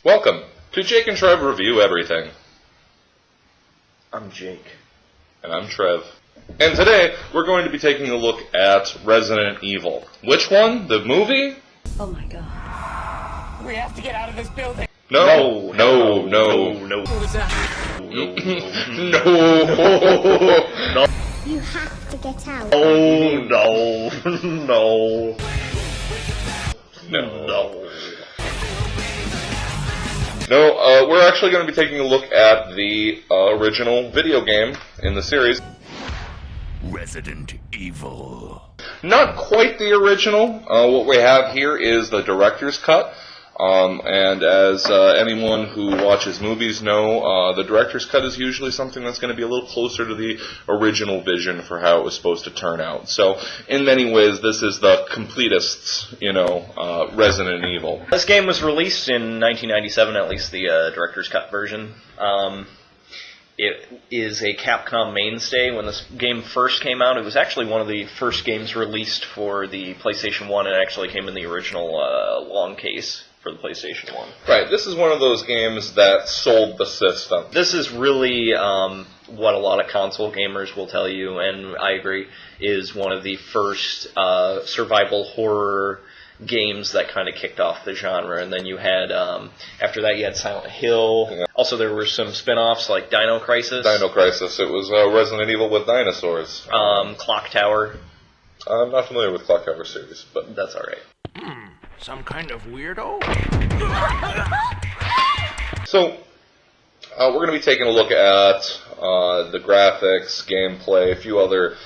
Welcome to Jake and Trev Review Everything. I'm Jake. And I'm Trev. And today, we're going to be taking a look at Resident Evil. Which one? The movie? Oh my god. We have to get out of this building. No. No. What was that? No. You have to get out. Oh, no. No, we're actually going to be taking a look at the original video game in the series. Resident Evil. Not quite the original. What we have here is the director's cut. And as anyone who watches movies know, the director's cut is usually something that's going to be a little closer to the original vision for how it was supposed to turn out. So, in many ways, this is the completest, Resident Evil. This game was released in 1997, at least the director's cut version. It is a Capcom mainstay. When this game first came out, it was actually one of the first games released for the PlayStation 1. It actually came in the original long case for the PlayStation 1. Right, this is one of those games that sold the system. This is really what a lot of console gamers will tell you, and I agree, is one of the first survival horror games that kind of kicked off the genre. And then you had, after that you had Silent Hill. Yeah. Also there were some spin-offs like Dino Crisis. Dino Crisis, it was Resident Evil with dinosaurs. Clock Tower. I'm not familiar with Clock Tower series, but that's alright. Some kind of weirdo? So, we're going to be taking a look at the graphics, gameplay, a few other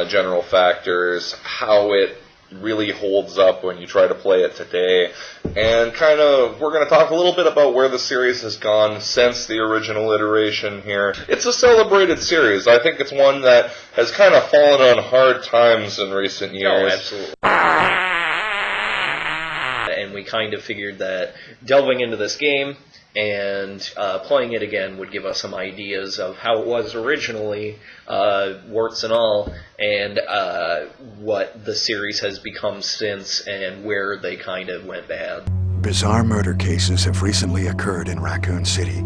general factors, how it really holds up when you try to play it today, and we're going to talk a little bit about where the series has gone since the original iteration here. It's a celebrated series. I think it's one that has kind of fallen on hard times in recent years. Oh, absolutely. And we kind of figured that delving into this game and playing it again would give us some ideas of how it was originally, warts and all, and what the series has become since and where they kind of went bad. Bizarre murder cases have recently occurred in Raccoon City.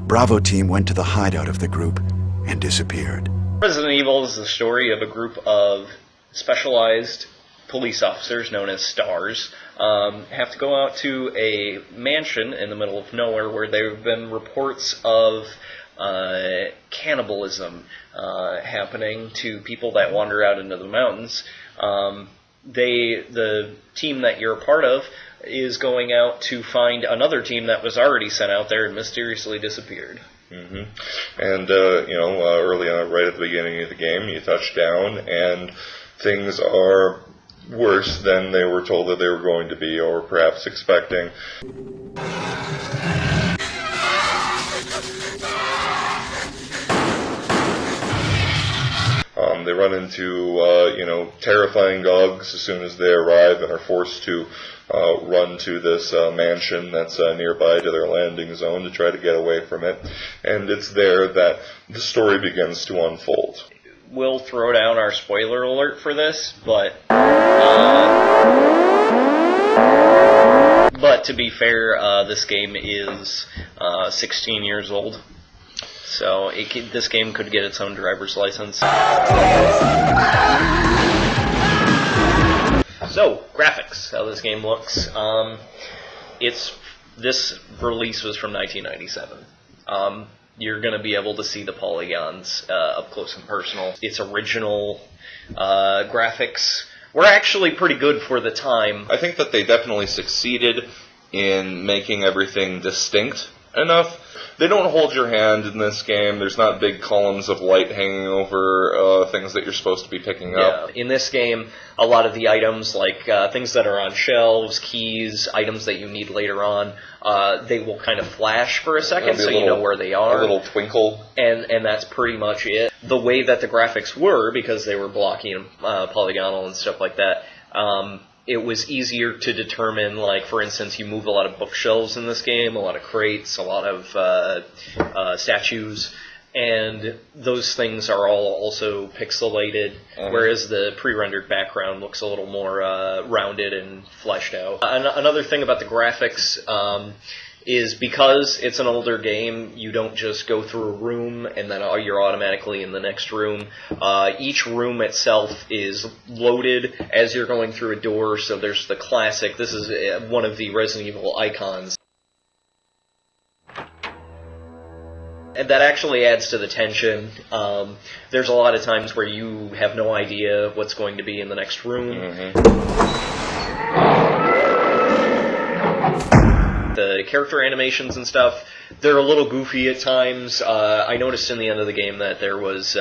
Bravo team went to the hideout of the group and disappeared. Resident Evil is the story of a group of specialized police officers known as STARS have to go out to a mansion in the middle of nowhere where there have been reports of cannibalism happening to people that wander out into the mountains. The team that you're a part of is going out to find another team that was already sent out there and mysteriously disappeared. Mm-hmm. And, early on, right at the beginning of the game, you touch down and things are worse than they were told that they were going to be, or perhaps expecting. They run into, terrifying dogs as soon as they arrive and are forced to run to this mansion that's nearby to their landing zone to try to get away from it. And it's there that the story begins to unfold. We'll throw down our spoiler alert for this, but to be fair, this game is 16 years old, so this game could get its own driver's license. So, graphics, how this game looks. This release was from 1997. You're going to be able to see the polygons up close and personal. Its original graphics were actually pretty good for the time. I think that they definitely succeeded in making everything distinct enough. They don't hold your hand in this game. There's not big columns of light hanging over things that you're supposed to be picking up. In this game, a lot of the items, like things that are on shelves, keys, items that you need later on, they will kind of flash for a second so you know where they are. A little twinkle. And that's pretty much it. The way that the graphics were, because they were blocky and polygonal and stuff like that, it was easier to determine, like, for instance, you move a lot of bookshelves in this game, a lot of crates, a lot of statues, and those things are all also pixelated, whereas the pre-rendered background looks a little more rounded and fleshed out. Another thing about the graphics is because it's an older game, you don't just go through a room and then you're automatically in the next room. Each room itself is loaded as you're going through a door, so there's the classic, this is one of the Resident Evil icons. And that actually adds to the tension. There's a lot of times where you have no idea what's going to be in the next room. The character animations and stuff, they're a little goofy at times. I noticed in the end of the game that there was,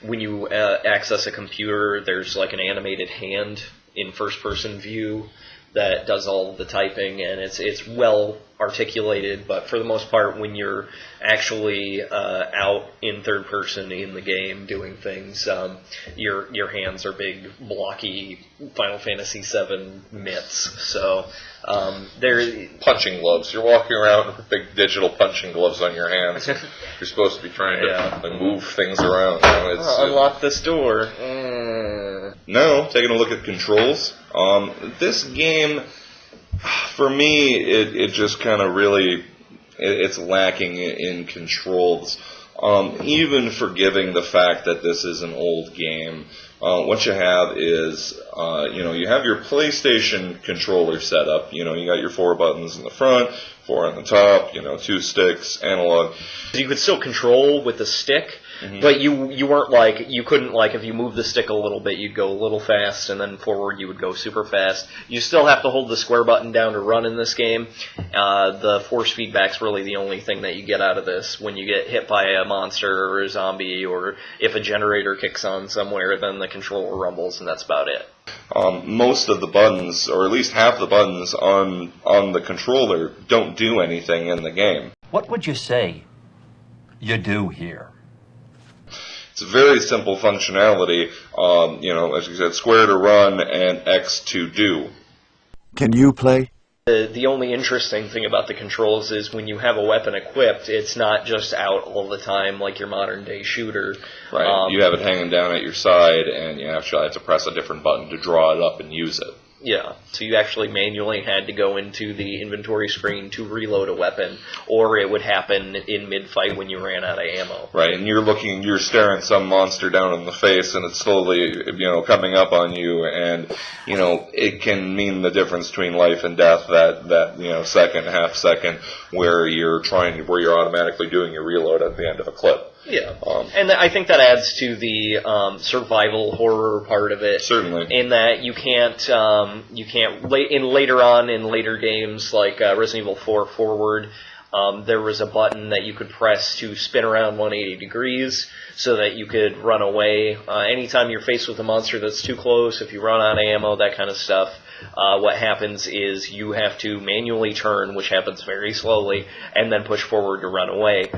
when you access a computer, there's like an animated hand in first-person view that does all the typing, and it's well articulated, but for the most part, when you're actually out in third person in the game doing things, your hands are big, blocky Final Fantasy VII mitts. So they're punching gloves. You're walking around with big digital punching gloves on your hands. You're supposed to be trying to move things around. Unlock this door. Now, taking a look at controls. This game, for me, it just kind of really, it's lacking in controls. Even forgiving the fact that this is an old game, what you have is, you have your PlayStation controller set up. You got your 4 buttons in the front, 4 on the top, 2 sticks, analog. You could still control with the stick, but you weren't you couldn't if you move the stick a little bit, you'd go a little fast, and then forward you would go super fast. You still have to hold the square button down to run in this game. The force feedback's really the only thing that you get out of this. When you get hit by a monster or a zombie, or if a generator kicks on somewhere, then the controller rumbles, and that's about it. Most of the buttons, or at least half the buttons on the controller, don't do anything in the game. What would you say you do here? It's a very simple functionality. As you said, square to run and X to do. Can you play? The only interesting thing about the controls is when you have a weapon equipped, it's not just out all the time like your modern-day shooter. Right, you have it hanging down at your side, and you actually have to press a different button to draw it up and use it. Yeah, so you actually manually had to go into the inventory screen to reload a weapon, or it would happen in mid-fight when you ran out of ammo. Right, and you're staring some monster down in the face, and it's slowly, coming up on you, and, it can mean the difference between life and death, that second, half second, where you're automatically doing your reload at the end of a clip. Yeah, and I think that adds to the survival horror part of it. Certainly. In that you can't in later games like Resident Evil 4 Forward, there was a button that you could press to spin around 180 degrees so that you could run away. Anytime you're faced with a monster that's too close, if you run out of ammo, that kind of stuff, what happens is you have to manually turn, which happens very slowly, and then push forward to run away,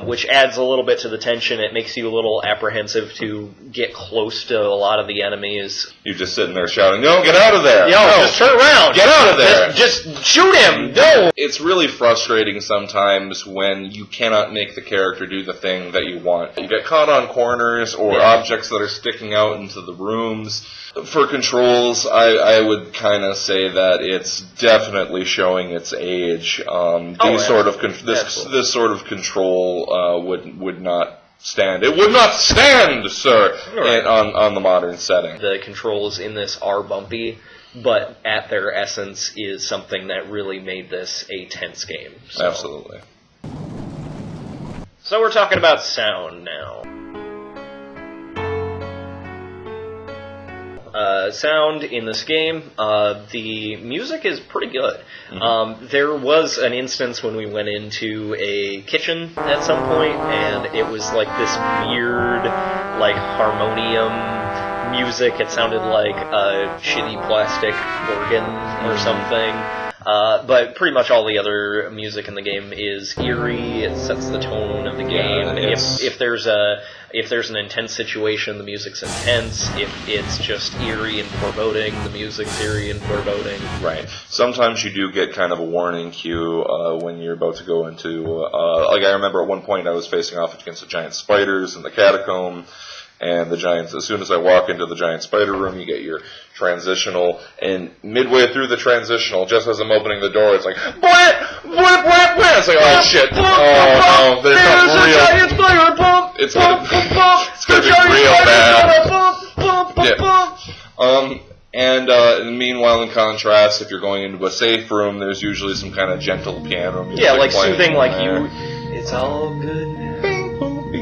which adds a little bit to the tension. It makes you a little apprehensive to get close to a lot of the enemies. You're just sitting there shouting, "No, get out of there! No, just turn around! Get out of there! Just shoot him! No!" It's really frustrating sometimes when you cannot make the character do the thing that you want. You get caught on corners or objects that are sticking out into the rooms. For controls, I would kind of say that it's definitely showing its age. This sort of control would not stand. It would not stand, sir, on the modern setting. The controls in this are bumpy, but at their essence is something that really made this a tense game. So. Absolutely. So we're talking about sound now. Sound in this game, the music is pretty good. There was an instance when we went into a kitchen at some point, and it was like this weird, harmonium music. It sounded like a shitty plastic organ or something. But pretty much all the other music in the game is eerie. It sets the tone of the game. If there's an intense situation, the music's intense. If it's just eerie and foreboding, the music's eerie and foreboding. Right. Sometimes you do get kind of a warning cue when you're about to go into... I remember at one point I was facing off against the giant spiders in the catacomb, and the giants. As soon as I walk into the giant spider room, you get your transitional, and midway through the transitional, just as I'm opening the door, it's like, blat, blat, blat, blat. It's like, oh shit, oh no, there's something real. It's gonna be real bad. Yeah. And meanwhile, in contrast, if you're going into a safe room, there's usually some kind of gentle piano music. Yeah, like playing soothing, like there. it's all good now.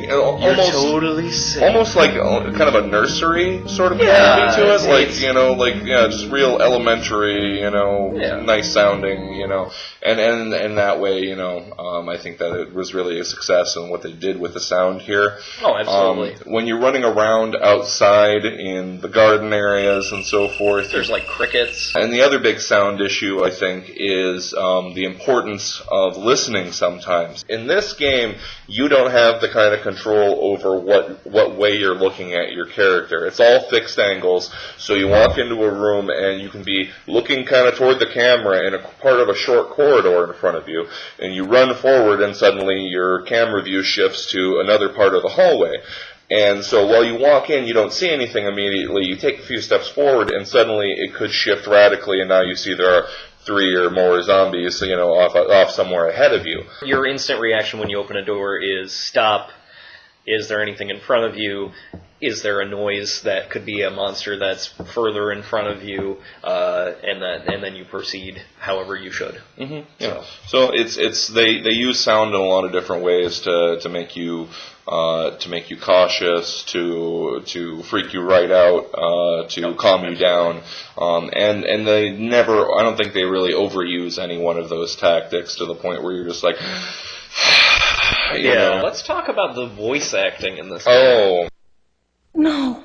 Almost, totally safe. almost like kind of a nursery sort of Yeah, thing to it, like it's- just real elementary, nice sounding, and that way, I think that it was really a success in what they did with the sound here. Oh, absolutely. When you're running around outside in the garden areas and so forth, There's like crickets. and the other big sound issue, I think, is the importance of listening sometimes. In this game, you don't have the kind of control over what way you're looking at your character. It's all fixed angles, so you walk into a room and you can be looking kind of toward the camera in a part of a short corridor in front of you, and you run forward and suddenly your camera view shifts to another part of the hallway. And so while you walk in, you don't see anything immediately. You take a few steps forward, and suddenly it could shift radically, and now you see there are 3 or more zombies, off somewhere ahead of you. Your instant reaction when you open a door is stop. Is there anything in front of you? Is there a noise that could be a monster that's further in front of you? And then you proceed however you should. Mm-hmm. Yeah. So it's they use sound in a lot of different ways to make you cautious, to freak you right out, to calm you down, and they never. I don't think they really overuse any one of those tactics to the point where you're just like. Yeah, let's talk about the voice acting in this game. Oh. No.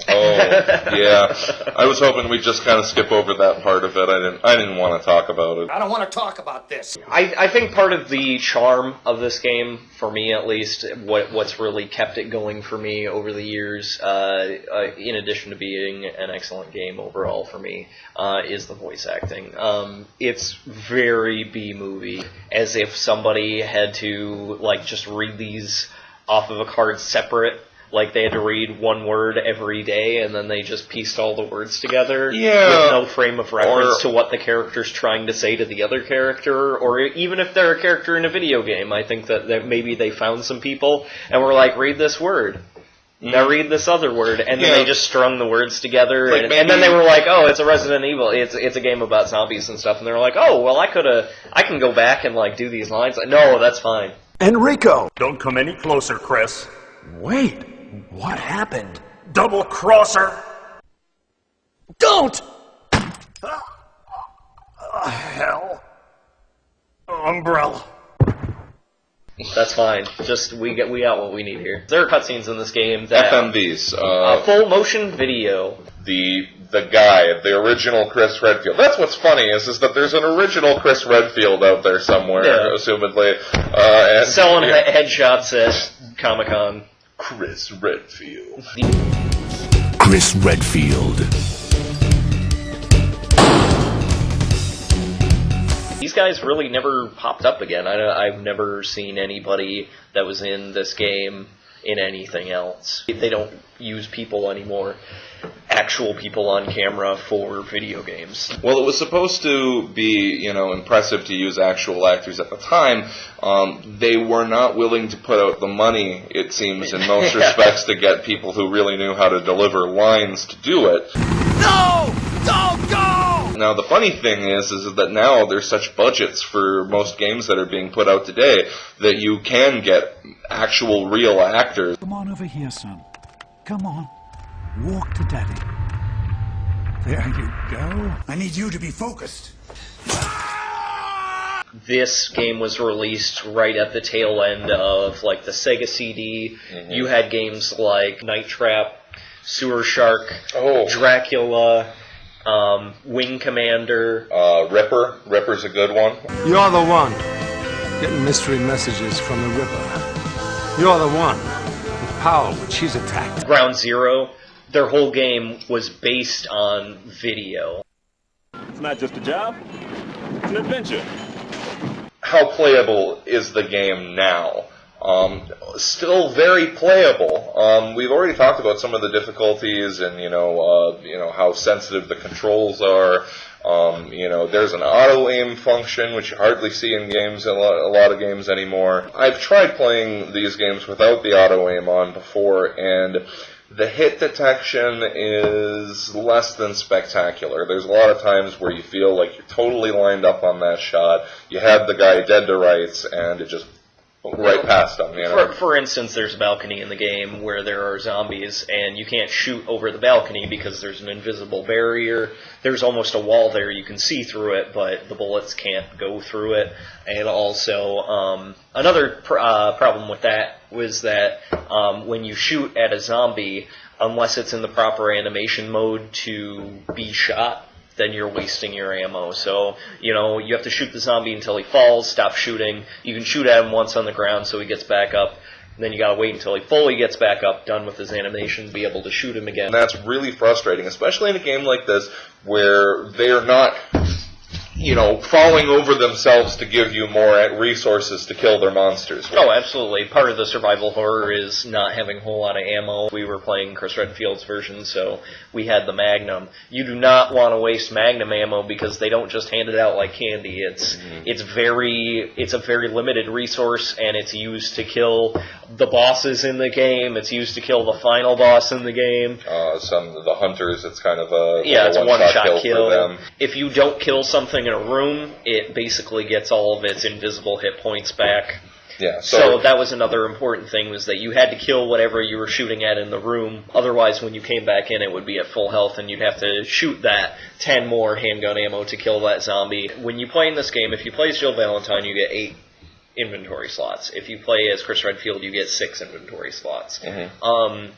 Oh, yeah. I was hoping we'd just kind of skip over that part of it. I didn't want to talk about it. I don't want to talk about this. I think part of the charm of this game, for me at least, what's really kept it going for me over the years, in addition to being an excellent game overall for me, is the voice acting. It's very B-movie, as if somebody had to just read these off of a card separate. Like they had to read one word every day, and then they just pieced all the words together with no frame of reference to what the character's trying to say to the other character, or even if they're a character in a video game. I think that maybe they found some people and were like, read this word. Now read this other word, and then they just strung the words together, and then they were like, "Oh, it's a Resident Evil. It's a game about zombies and stuff." And they're like, "Oh, well, I can go back and do these lines." No, that's fine. Enrico! Don't come any closer, Chris. Wait, what happened? Double crosser! Don't! Hell. Umbrella. That's fine. Just we got what we need here. There are cutscenes in this game that FMVs. Full motion video. The guy, the original Chris Redfield. That's what's funny is that there's an original Chris Redfield out there somewhere, assumedly, and Selling headshots at Comic-Con. Chris Redfield. Chris Redfield. These guys really never popped up again. I've never seen anybody that was in this game in anything else. They don't use people anymore, actual people on camera for video games. Well, it was supposed to be, impressive to use actual actors at the time. They were not willing to put out the money, it seems, in most respects, to get people who really knew how to deliver lines to do it. No! Don't go! Now, the funny thing is that now there's such budgets for most games that are being put out today that you can get actual real actors. Come on over here, son. Come on. Walk to Daddy. There you go. I need you to be focused. This game was released right at the tail end of the Sega CD. Mm-hmm. You had games like Night Trap, Sewer Shark, Dracula, Wing Commander. Ripper's a good one. You're the one getting mystery messages from the Ripper. You're the one with power when she's attacked. Ground Zero. Their whole game was based on video. It's not just a job, it's an adventure. How playable is the game now? Still very playable. We've already talked about some of the difficulties and how sensitive the controls are. There's an auto aim function which you hardly see in games, a lot of games anymore. I've tried playing these games without the auto aim on before, and the hit detection is less than spectacular. There's a lot of times where you feel like you're totally lined up on that shot. You have the guy dead to rights, and it just right past them. For instance, there's a balcony in the game where there are zombies, and you can't shoot over the balcony because there's an invisible barrier. There's almost a wall there. You can see through it, but the bullets can't go through it. And also, another problem with that was that when you shoot at a zombie, unless it's in the proper animation mode to be shot, then you're wasting your ammo. So, you have to shoot the zombie until he falls, stop shooting. You can shoot at him once on the ground so he gets back up. And then you gotta wait until he fully gets back up, done with his animation, be able to shoot him again. And that's really frustrating, especially in a game like this where they are not, falling over themselves to give you more resources to kill their monsters. Oh, absolutely. Part of the survival horror is not having a whole lot of ammo. We were playing Chris Redfield's version, so we had the Magnum. You do not want to waste Magnum ammo because they don't just hand it out like candy. It's a very limited resource, and it's used to kill the bosses in the game. It's used to kill the final boss in the game. Some of the hunters, it's kind of a it's a one-shot kill. for them. If you don't kill something in a room, it basically gets all of its invisible hit points back. Yeah. So that was another important thing, was that you had to kill whatever you were shooting at in the room. Otherwise, when you came back in, it would be at full health, and you'd have to shoot that 10 more handgun ammo to kill that zombie. When you play in this game, if you play as Jill Valentine, you get 8 inventory slots. If you play as Chris Redfield, you get 6 inventory slots. Mm-hmm.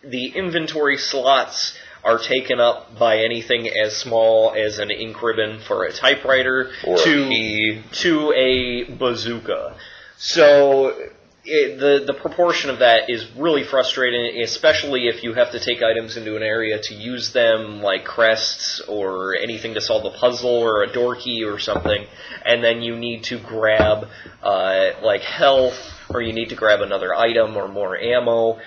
The inventory slots are taken up by anything as small as an ink ribbon for a typewriter to a bazooka. So the proportion of that is really frustrating, especially if you have to take items into an area to use them, like crests or anything to solve a puzzle or a door key or something, and then you need to grab like health, or you need to grab another item or more ammo.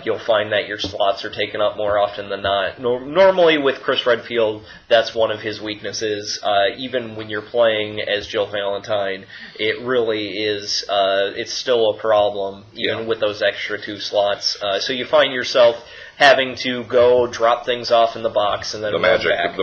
You'll find that your slots are taken up more often than not. Normally with Chris Redfield, that's one of his weaknesses. Even when you're playing as Jill Valentine, it really is, it's still a problem, even with those extra 2 slots. So you find yourself having to go drop things off in the box and then the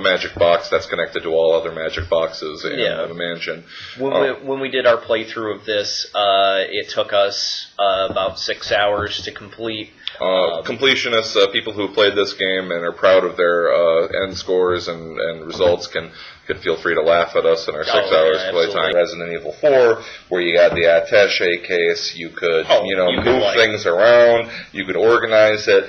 magic box that's connected to all other magic boxes in the mansion. When we did our playthrough of this, it took us about 6 hours to complete. Completionists, people who played this game and are proud of their end scores and results could feel free to laugh at us in our 6 hours playtime. Resident Evil 4, where you got the attaché case, you could move things around, you could organize it.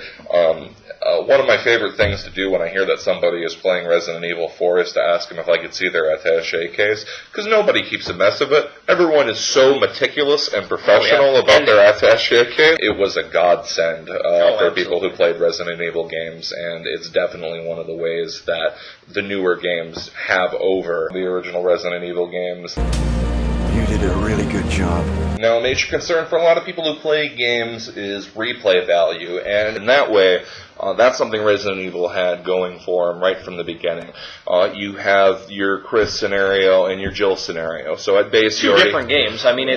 One of my favorite things to do when I hear that somebody is playing Resident Evil 4 is to ask them if I could see their attaché case, because nobody keeps a mess of it. Everyone is so meticulous and professional about their attaché case. It was a godsend for people who played Resident Evil games, and it's definitely one of the ways that the newer games have over the original Resident Evil games. You did a really good job. Now, a major concern for a lot of people who play games is replay value, and in that way, that's something Resident Evil had going for them right from the beginning. You have your Chris scenario and your Jill scenario. So at base, two different games. I mean,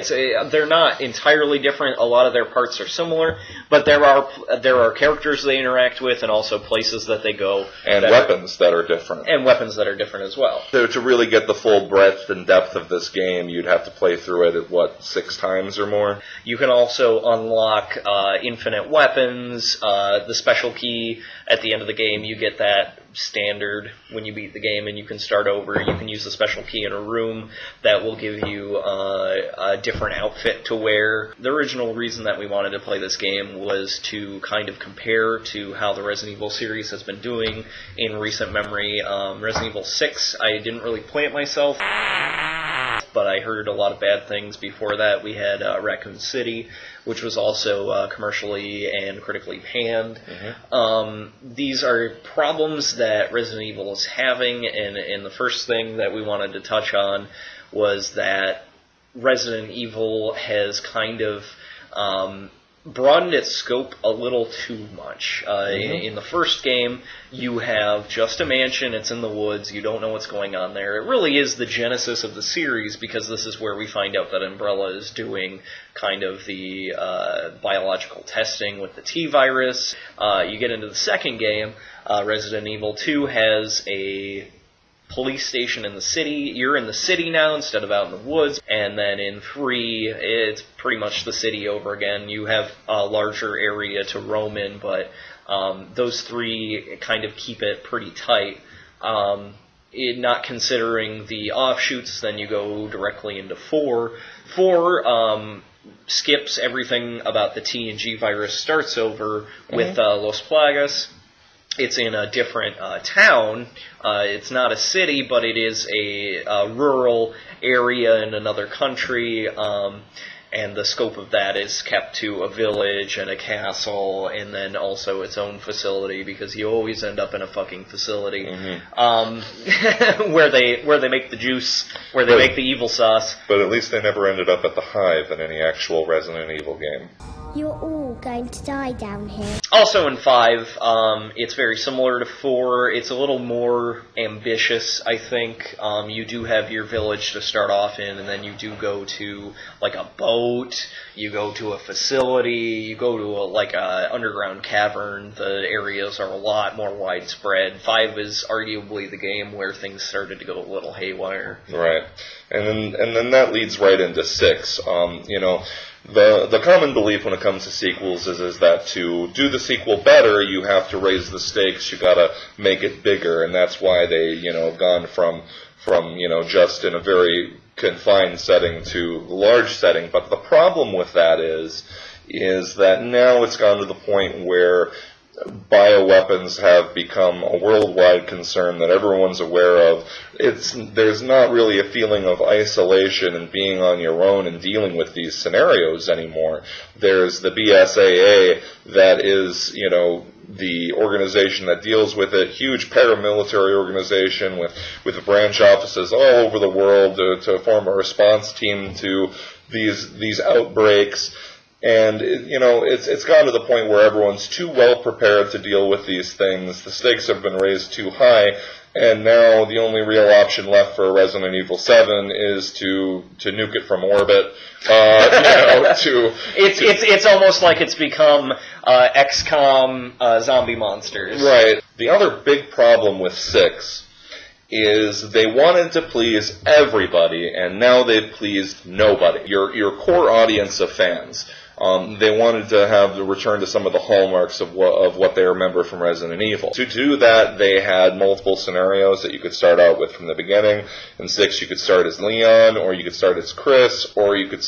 they're not entirely different. A lot of their parts are similar, but there are characters they interact with, and also places that they go, and weapons that are different, as well. So to really get the full breadth and depth of this game, you'd have to play through it 6 times or more. You can also unlock infinite weapons, the special key. At the end of the game, you get that standard when you beat the game, and you can start over. You can use the special key in a room that will give you a different outfit to wear. The original reason that we wanted to play this game was to kind of compare to how the Resident Evil series has been doing in recent memory. Resident Evil 6, I didn't really play it myself, but I heard a lot of bad things before that. We had Raccoon City, which was also commercially and critically panned. Mm-hmm. These are problems that Resident Evil is having, and the first thing that we wanted to touch on was that Resident Evil has kind of broadened its scope a little too much. In the first game, you have just a mansion, it's in the woods, you don't know what's going on there. It really is the genesis of the series, because this is where we find out that Umbrella is doing kind of the biological testing with the T-virus. You get into the second game, Resident Evil 2 has a police station in the city. You're in the city now instead of out in the woods. And then in 3, it's pretty much the city over again. You have a larger area to roam in, but those 3 kind of keep it pretty tight. Not considering the offshoots, then you go directly into 4. 4 skips everything about the T and G virus, starts over with Los Plagas. It's in a different town. It's not a city, but it is a rural area in another country, and the scope of that is kept to a village and a castle, and then also its own facility, because you always end up in a fucking facility where they make the juice, where they make the evil sauce. But at least they never ended up at the Hive in any actual Resident Evil game. You're all going to die down here. Also in 5, it's very similar to 4. It's a little more ambitious, I think. You do have your village to start off in, and then you do go to, like, a boat, you go to a facility, you go to a underground cavern. The areas are a lot more widespread. 5 is arguably the game where things started to go a little haywire. Right. And then that leads right into 6. The common belief when it comes to sequels is that to do the sequel better, you have to raise the stakes, you gotta make it bigger, and that's why they, have gone from just in a very confined setting to the large setting. But the problem with that is that now it's gone to the point where bioweapons have become a worldwide concern that everyone's aware of. There's not really a feeling of isolation and being on your own and dealing with these scenarios anymore. There's the BSAA that is, the organization that deals with it, huge paramilitary organization with branch offices all over the world to form a response team to these outbreaks. And, it's gotten to the point where everyone's too well prepared to deal with these things. The stakes have been raised too high, and now the only real option left for Resident Evil 7 is to nuke it from orbit. It's almost like it's become XCOM zombie monsters. Right. The other big problem with 6 is they wanted to please everybody, and now they've pleased nobody. Your core audience of fans. They wanted to have the return to some of the hallmarks of what they remember from Resident Evil. To do that, they had multiple scenarios that you could start out with from the beginning. In 6, you could start as Leon, or you could start as Chris, or you could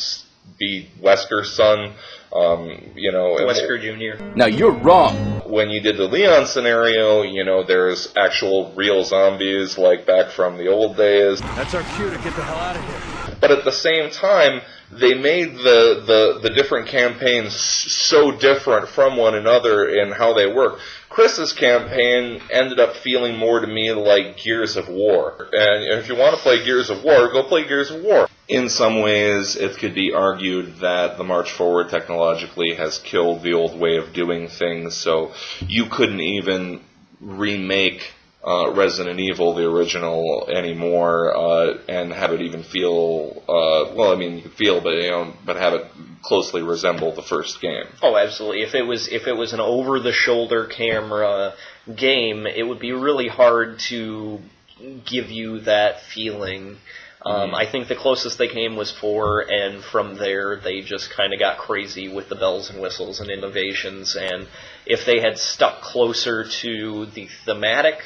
be Wesker's son. Wesker Jr. Now you're wrong. When you did the Leon scenario, there's actual real zombies, like back from the old days. That's our cue to get the hell out of here. But at the same time, they made the different campaigns so different from one another in how they work. Chris's campaign ended up feeling more to me like Gears of War. And if you want to play Gears of War, go play Gears of War. In some ways, it could be argued that the march forward technologically has killed the old way of doing things, so you couldn't even remake Resident Evil, the original, anymore, and have it even feel, you could feel, but have it closely resemble the first game. Oh, absolutely. If it was an over-the-shoulder camera game, it would be really hard to give you that feeling. I think the closest they came was 4, and from there they just kind of got crazy with the bells and whistles and innovations, and if they had stuck closer to the thematic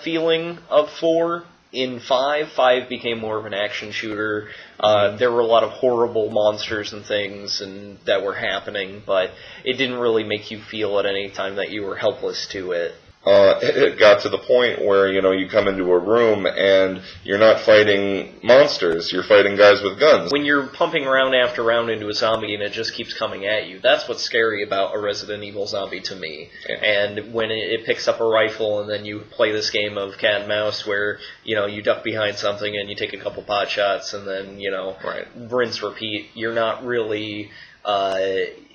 feeling of 4, in 5 became more of an action shooter. There were a lot of horrible monsters and things and that were happening, but it didn't really make you feel at any time that you were helpless to it. it got to the point where, you come into a room and you're not fighting monsters, you're fighting guys with guns. When you're pumping round after round into a zombie and it just keeps coming at you, that's what's scary about a Resident Evil zombie to me. Yeah. And when it picks up a rifle and then you play this game of cat and mouse where, you duck behind something and you take a couple pot shots and then, Right. rinse, repeat, you're not really...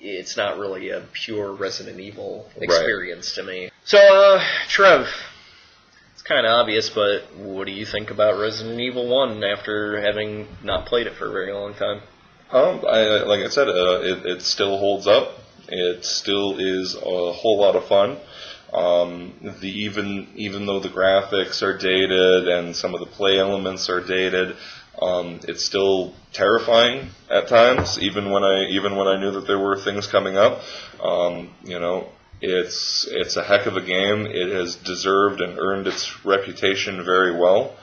it's not really a pure Resident Evil experience to me. So, Trev, it's kind of obvious, but what do you think about Resident Evil 1 after having not played it for a very long time? Like I said, it still holds up. It still is a whole lot of fun. Even though the graphics are dated and some of the play elements are dated, it's still terrifying at times. Even when I knew that there were things coming up, it's a heck of a game. It has deserved and earned its reputation very well,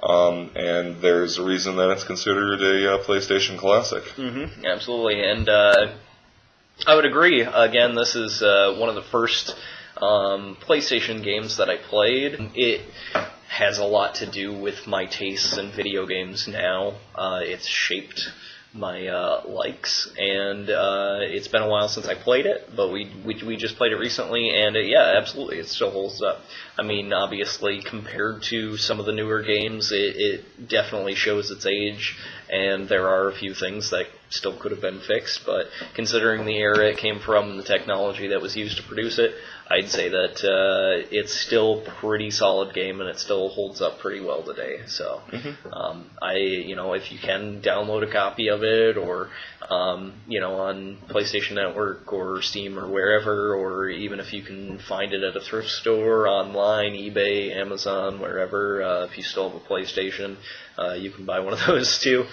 and there's a reason that it's considered a PlayStation classic. Mm-hmm, absolutely, and I would agree. Again, this is one of the first PlayStation games that I played. It has a lot to do with my tastes in video games now. It's shaped my likes, and it's been a while since I played it, but we just played it recently, and yeah, absolutely, it still holds up. I mean, obviously, compared to some of the newer games, it definitely shows its age, and there are a few things that still could have been fixed, but considering the era it came from and the technology that was used to produce it, I'd say that it's still a pretty solid game, and it still holds up pretty well today. So, if you can download a copy of it, or on PlayStation Network or Steam or wherever, or even if you can find it at a thrift store, online, eBay, Amazon, wherever, if you still have a PlayStation, you can buy one of those too.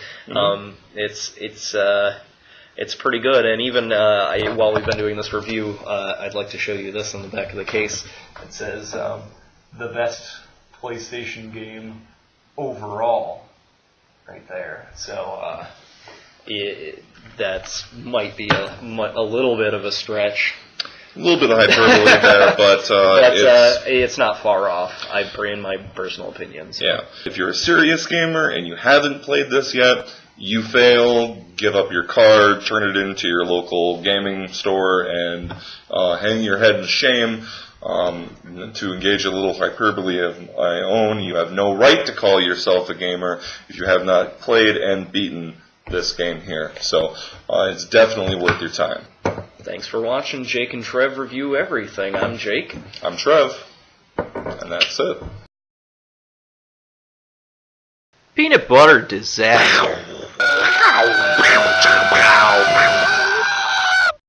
It's pretty good, and even while we've been doing this review, I'd like to show you this on the back of the case. It says, the best PlayStation game overall, right there. So, that might be a little bit of a stretch. A little bit of hyperbole there, but it's not far off. I bring my personal opinions. Yeah. If you're a serious gamer and you haven't played this yet, you fail, give up your card, turn it into your local gaming store, and hang your head in shame. To engage a little hyperbole of my own, you have no right to call yourself a gamer if you have not played and beaten this game here. So it's definitely worth your time. Thanks for watching Jake and Trev Review Everything. I'm Jake. I'm Trev. And that's it. Peanut butter disaster.